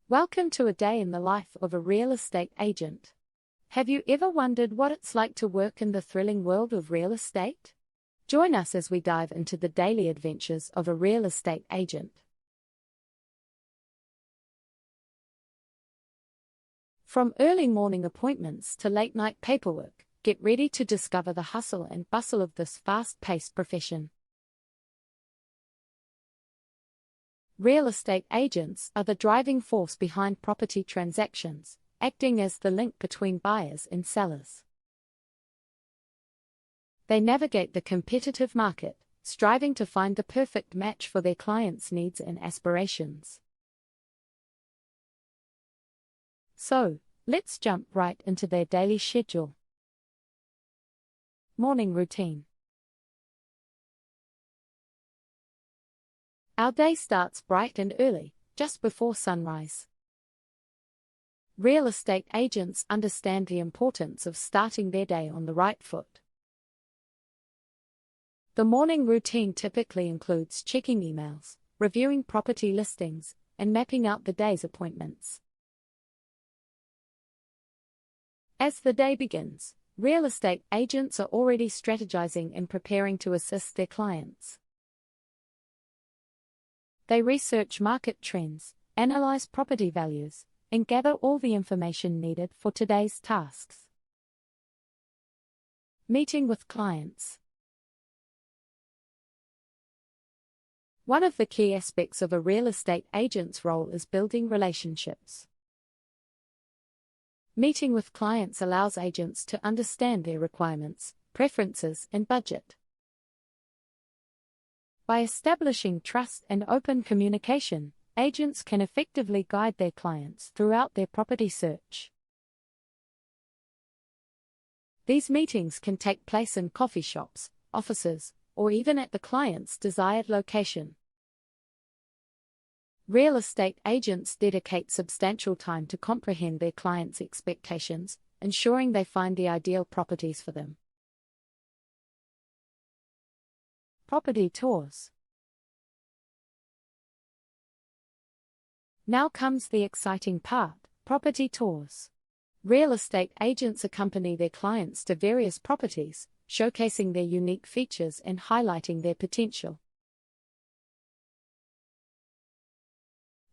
Welcome to a day in the life of a real estate agent. Have you ever wondered what it's like to work in the thrilling world of real estate? Join us as we dive into the daily adventures of a real estate agent. From early morning appointments to late-night paperwork, get ready to discover the hustle and bustle of this fast-paced profession. Real estate agents are the driving force behind property transactions, acting as the link between buyers and sellers. They navigate the competitive market, striving to find the perfect match for their clients' needs and aspirations. So, let's jump right into their daily schedule. Morning routine. Our day starts bright and early, just before sunrise. Real estate agents understand the importance of starting their day on the right foot. The morning routine typically includes checking emails, reviewing property listings, and mapping out the day's appointments. As the day begins, real estate agents are already strategizing and preparing to assist their clients. They research market trends, analyze property values, and gather all the information needed for today's tasks. Meeting with clients. One of the key aspects of a real estate agent's role is building relationships. Meeting with clients allows agents to understand their requirements, preferences, and budget. By establishing trust and open communication, agents can effectively guide their clients throughout their property search. These meetings can take place in coffee shops, offices, or even at the client's desired location. Real estate agents dedicate substantial time to comprehend their clients' expectations, ensuring they find the ideal properties for them. Property tours. Now comes the exciting part, property tours. Real estate agents accompany their clients to various properties, showcasing their unique features and highlighting their potential.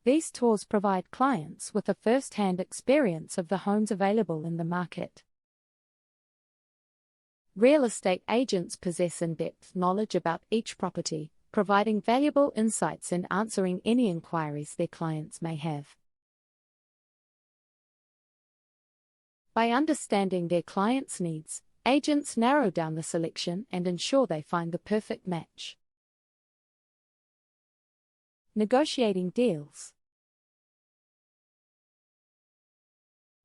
These tours provide clients with a first-hand experience of the homes available in the market. Real estate agents possess in-depth knowledge about each property, providing valuable insights and answering any inquiries their clients may have. By understanding their clients' needs, agents narrow down the selection and ensure they find the perfect match. Negotiating deals.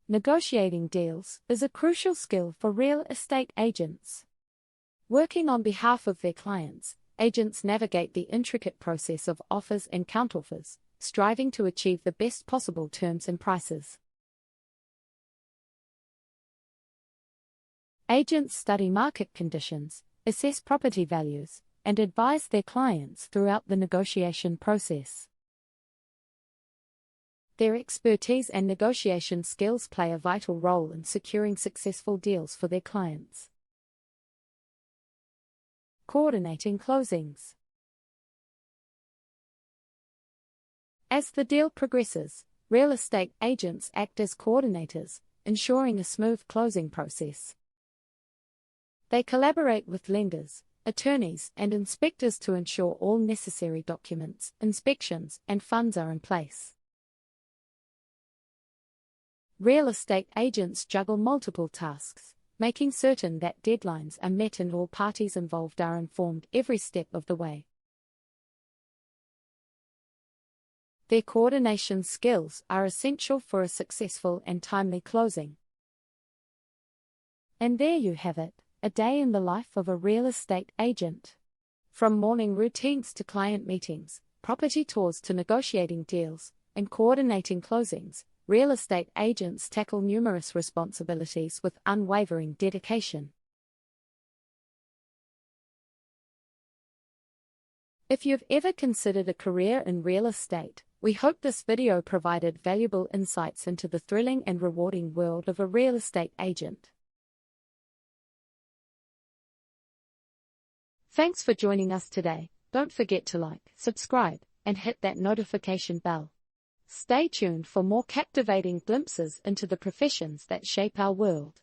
Negotiating deals is a crucial skill for real estate agents. Working on behalf of their clients, agents navigate the intricate process of offers and counteroffers, striving to achieve the best possible terms and prices. Agents study market conditions, assess property values, and advise their clients throughout the negotiation process. Their expertise and negotiation skills play a vital role in securing successful deals for their clients. Coordinating closings. As the deal progresses, real estate agents act as coordinators, ensuring a smooth closing process. They collaborate with lenders, attorneys, and inspectors to ensure all necessary documents, inspections, and funds are in place. Real estate agents juggle multiple tasks, making certain that deadlines are met and all parties involved are informed every step of the way. Their coordination skills are essential for a successful and timely closing. And there you have it, a day in the life of a real estate agent. From morning routines to client meetings, property tours to negotiating deals, and coordinating closings, real estate agents tackle numerous responsibilities with unwavering dedication. If you've ever considered a career in real estate, We hope this video provided valuable insights into the thrilling and rewarding world of a real estate agent. Thanks for joining us today. Don't forget to like, subscribe, and hit that notification bell. Stay tuned for more captivating glimpses into the professions that shape our world.